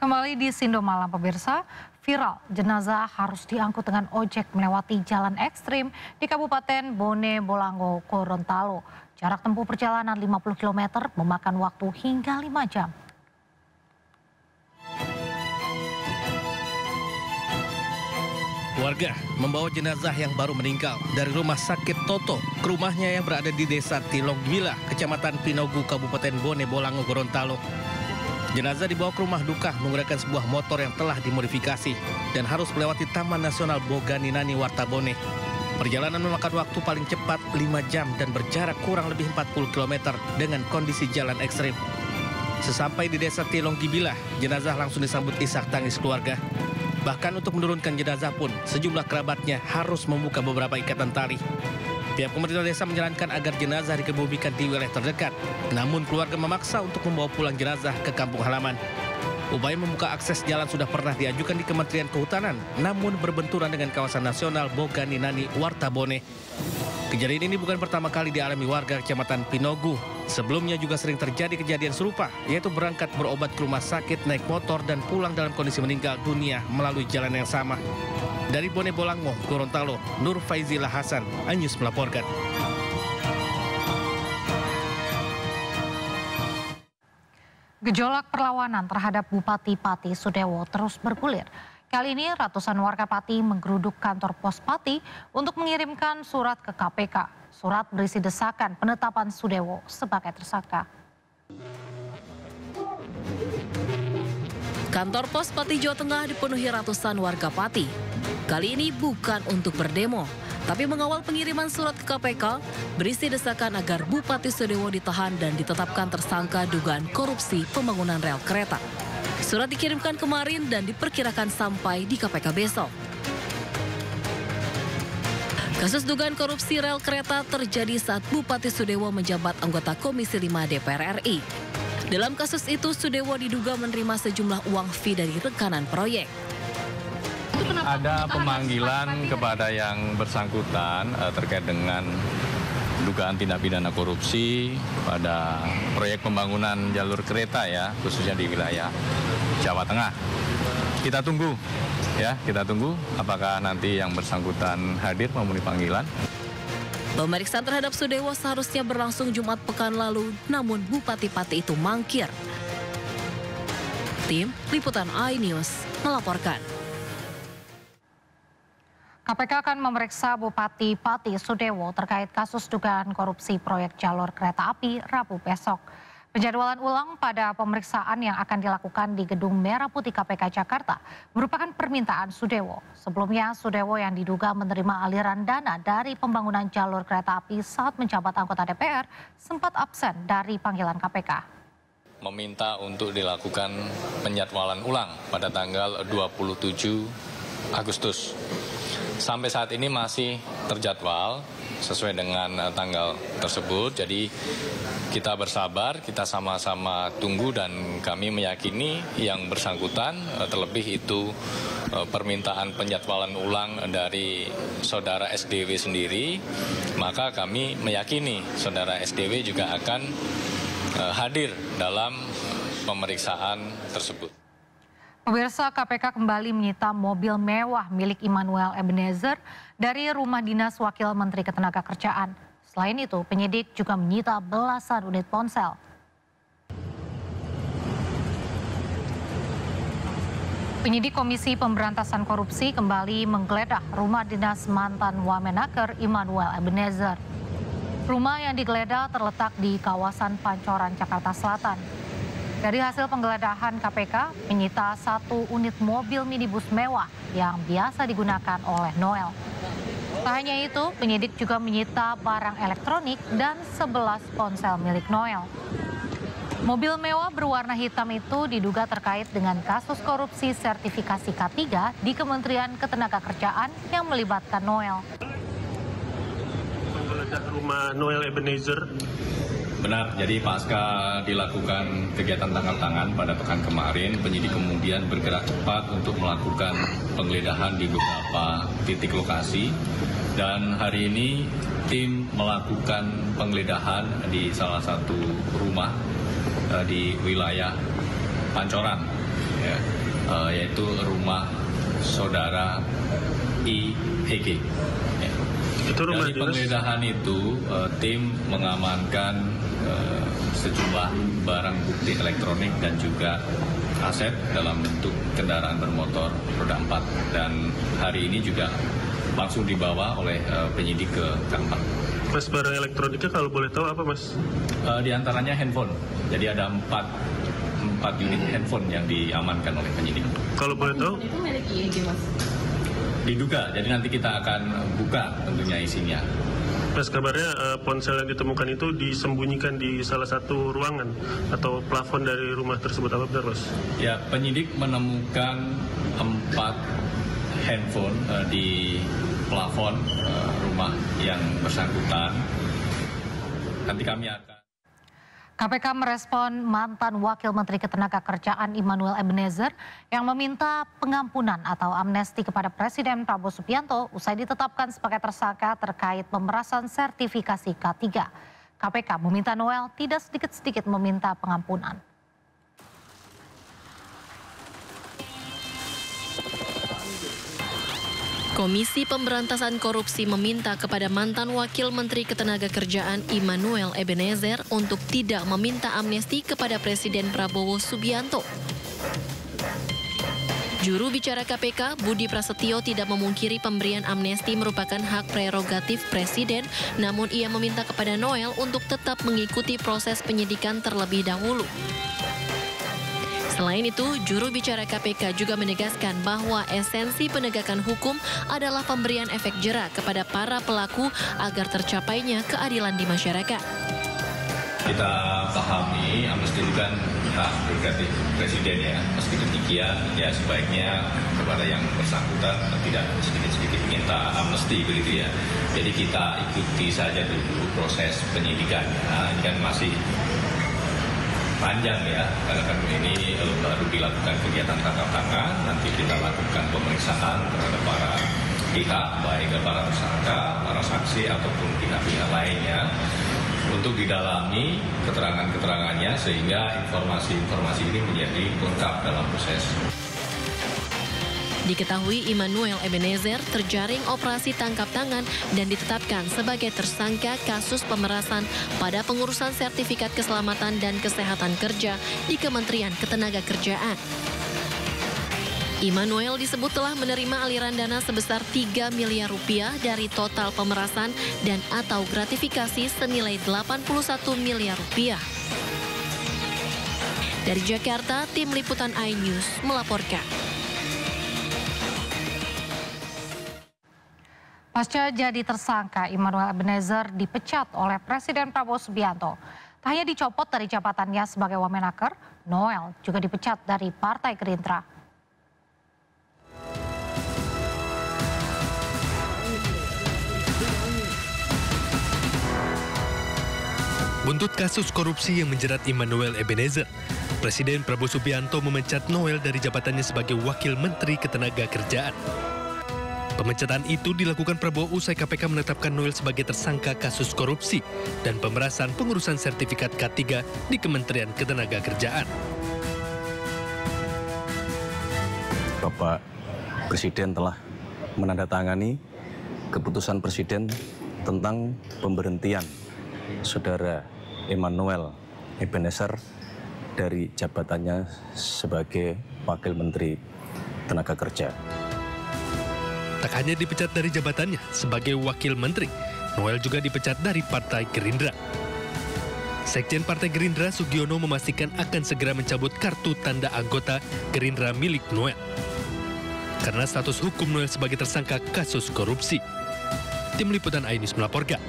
Kembali di Sindo Malam pemirsa, viral jenazah harus diangkut dengan ojek melewati jalan ekstrim di Kabupaten Bone Bolango, Gorontalo. Jarak tempuh perjalanan 50 km memakan waktu hingga 5 jam. Warga membawa jenazah yang baru meninggal dari rumah sakit Toto ke rumahnya yang berada di desa Tilong Gila, Kecamatan Pinogu, Kabupaten Bone Bolango, Gorontalo. Jenazah dibawa ke rumah duka menggunakan sebuah motor yang telah dimodifikasi dan harus melewati Taman Nasional Boganinani Wartabone. Perjalanan memakan waktu paling cepat 5 jam dan berjarak kurang lebih 40 km dengan kondisi jalan ekstrim. Sesampai di desa Tilong Gila, jenazah langsung disambut isak tangis keluarga. Bahkan untuk menurunkan jenazah pun, sejumlah kerabatnya harus membuka beberapa ikatan tali. Pihak pemerintah desa menyarankan agar jenazah dikebumikan di wilayah terdekat. Namun keluarga memaksa untuk membawa pulang jenazah ke kampung halaman. Upaya membuka akses jalan sudah pernah diajukan di Kementerian Kehutanan, namun berbenturan dengan kawasan nasional Boganinani Wartabone. Kejadian ini bukan pertama kali dialami warga Kecamatan Pinogu. Sebelumnya juga sering terjadi kejadian serupa, yaitu berangkat berobat ke rumah sakit naik motor dan pulang dalam kondisi meninggal dunia melalui jalan yang sama. Dari Bone Bolango, Gorontalo, Nur Faizila Hasan, Anyus melaporkan. Gejolak perlawanan terhadap Bupati Pati Sudewo terus bergulir. Kali ini ratusan warga Pati menggeruduk kantor pos Pati untuk mengirimkan surat ke KPK. Surat berisi desakan penetapan Sudewo sebagai tersangka. Kantor pos Pati Jawa Tengah dipenuhi ratusan warga Pati. Kali ini bukan untuk berdemo, tapi mengawal pengiriman surat ke KPK berisi desakan agar Bupati Sudewo ditahan dan ditetapkan tersangka dugaan korupsi pembangunan rel kereta. Surat dikirimkan kemarin dan diperkirakan sampai di KPK besok. Kasus dugaan korupsi rel kereta terjadi saat Bupati Sudewo menjabat anggota Komisi 5 DPR RI. Dalam kasus itu, Sudewo diduga menerima sejumlah uang fee dari rekanan proyek. Ada pemanggilan kepada yang bersangkutan terkait dengan dugaan tindak pidana korupsi pada proyek pembangunan jalur kereta ya, khususnya di wilayah Jawa Tengah. Kita tunggu apakah nanti yang bersangkutan hadir memenuhi panggilan. Pemeriksaan terhadap Sudewo seharusnya berlangsung Jumat pekan lalu, namun Bupati Pati itu mangkir. Tim Liputan iNews melaporkan. KPK akan memeriksa Bupati Pati Sudewo terkait kasus dugaan korupsi proyek jalur kereta api Rabu besok. Penjadwalan ulang pada pemeriksaan yang akan dilakukan di Gedung Merah Putih KPK Jakarta merupakan permintaan Sudewo. Sebelumnya Sudewo yang diduga menerima aliran dana dari pembangunan jalur kereta api saat menjabat anggota DPR sempat absen dari panggilan KPK. Meminta untuk dilakukan penjadwalan ulang pada tanggal 27 Agustus. Sampai saat ini masih terjadwal sesuai dengan tanggal tersebut. Jadi kita bersabar, kita sama-sama tunggu dan kami meyakini yang bersangkutan, terlebih itu permintaan penjadwalan ulang dari saudara SDW sendiri, maka kami meyakini saudara SDW juga akan hadir dalam pemeriksaan tersebut. Pemirsa, KPK kembali menyita mobil mewah milik Immanuel Ebenezer dari rumah dinas Wakil Menteri Ketenagakerjaan. Selain itu, penyidik juga menyita belasan unit ponsel. Penyidik Komisi Pemberantasan Korupsi kembali menggeledah rumah dinas mantan Wamenaker Immanuel Ebenezer. Rumah yang digeledah terletak di kawasan Pancoran, Jakarta Selatan. Dari hasil penggeledahan KPK, menyita 1 unit mobil minibus mewah yang biasa digunakan oleh Noel. Tak hanya itu, penyidik juga menyita barang elektronik dan 11 ponsel milik Noel. Mobil mewah berwarna hitam itu diduga terkait dengan kasus korupsi sertifikasi K3 di Kementerian Ketenagakerjaan yang melibatkan Noel. Menggeledah rumah Noel Ebenezer. Benar, jadi pasca dilakukan kegiatan tangkap tangan pada pekan kemarin, penyidik kemudian bergerak cepat untuk melakukan penggeledahan di beberapa titik lokasi. Dan hari ini tim melakukan penggeledahan di salah satu rumah di wilayah Pancoran. ya, yaitu rumah saudara IHG. Ya. Itu rumah Dari dinas? penggeledahan itu, tim mengamankan sejumlah barang bukti elektronik dan juga aset dalam bentuk kendaraan bermotor roda 4. Dan hari ini juga langsung dibawa oleh penyidik ke K4. Mas, barang elektroniknya kalau boleh tahu apa, Mas? Di antaranya handphone. Jadi ada 4 unit handphone yang diamankan oleh penyidik. Kalau boleh tahu? Itu milik IHG, Mas? Diduga, jadi nanti kita akan buka tentunya isinya. Mas, kabarnya ponsel yang ditemukan itu disembunyikan di salah satu ruangan atau plafon dari rumah tersebut. Apa benar, Mas? Ya, penyidik menemukan 4 handphone di plafon rumah yang bersangkutan. Nanti kami akan... KPK merespon mantan Wakil Menteri Ketenagakerjaan Immanuel Ebenezer yang meminta pengampunan atau amnesti kepada Presiden Prabowo Subianto usai ditetapkan sebagai tersangka terkait pemerasan sertifikasi K3. KPK meminta Noel tidak sedikit-sedikit meminta pengampunan. Komisi Pemberantasan Korupsi meminta kepada mantan Wakil Menteri Ketenagakerjaan Immanuel Ebenezer untuk tidak meminta amnesti kepada Presiden Prabowo Subianto. Juru bicara KPK, Budi Prasetyo, tidak memungkiri pemberian amnesti merupakan hak prerogatif Presiden, namun ia meminta kepada Noel untuk tetap mengikuti proses penyidikan terlebih dahulu. Selain itu, juru bicara KPK juga menegaskan bahwa esensi penegakan hukum adalah pemberian efek jera kepada para pelaku agar tercapainya keadilan di masyarakat. Kita pahami amnesti itu kan hak prerogatif Presiden ya. Meski demikian, ya sebaiknya kepada yang bersangkutan tidak sedikit-sedikit minta amnesti begitu ya. Jadi kita ikuti saja dulu proses penyidikannya. Ini kan masih panjang ya, karena kan ini baru dilakukan kegiatan tangkap tangan, nanti kita lakukan pemeriksaan terhadap para pihak, baik para tersangka, para saksi, ataupun pihak-pihak lainnya, untuk didalami keterangan-keterangannya, sehingga informasi-informasi ini menjadi lengkap dalam proses. Diketahui Immanuel Ebenezer terjaring operasi tangkap tangan dan ditetapkan sebagai tersangka kasus pemerasan pada pengurusan sertifikat keselamatan dan kesehatan kerja di Kementerian Ketenagakerjaan. Immanuel disebut telah menerima aliran dana sebesar 3 miliar rupiah dari total pemerasan dan atau gratifikasi senilai 81 miliar rupiah. Dari Jakarta, tim liputan iNews melaporkan. Pasca jadi tersangka, Immanuel Ebenezer dipecat oleh Presiden Prabowo Subianto. Tak hanya dicopot dari jabatannya sebagai Wamenaker, Noel juga dipecat dari Partai Gerindra. Buntut kasus korupsi yang menjerat Immanuel Ebenezer, Presiden Prabowo Subianto memecat Noel dari jabatannya sebagai Wakil Menteri Ketenagakerjaan. Pemecatan itu dilakukan Prabowo usai KPK menetapkan Noel sebagai tersangka kasus korupsi dan pemerasan pengurusan sertifikat K3 di Kementerian Ketenagakerjaan. Bapak Presiden telah menandatangani keputusan Presiden tentang pemberhentian Saudara Immanuel Ebenezer dari jabatannya sebagai Wakil Menteri Tenaga Kerja. Tak hanya dipecat dari jabatannya sebagai Wakil Menteri, Noel juga dipecat dari Partai Gerindra. Sekjen Partai Gerindra Sugiono memastikan akan segera mencabut kartu tanda anggota Gerindra milik Noel karena status hukum Noel sebagai tersangka kasus korupsi. Tim Liputan iNews melaporkan.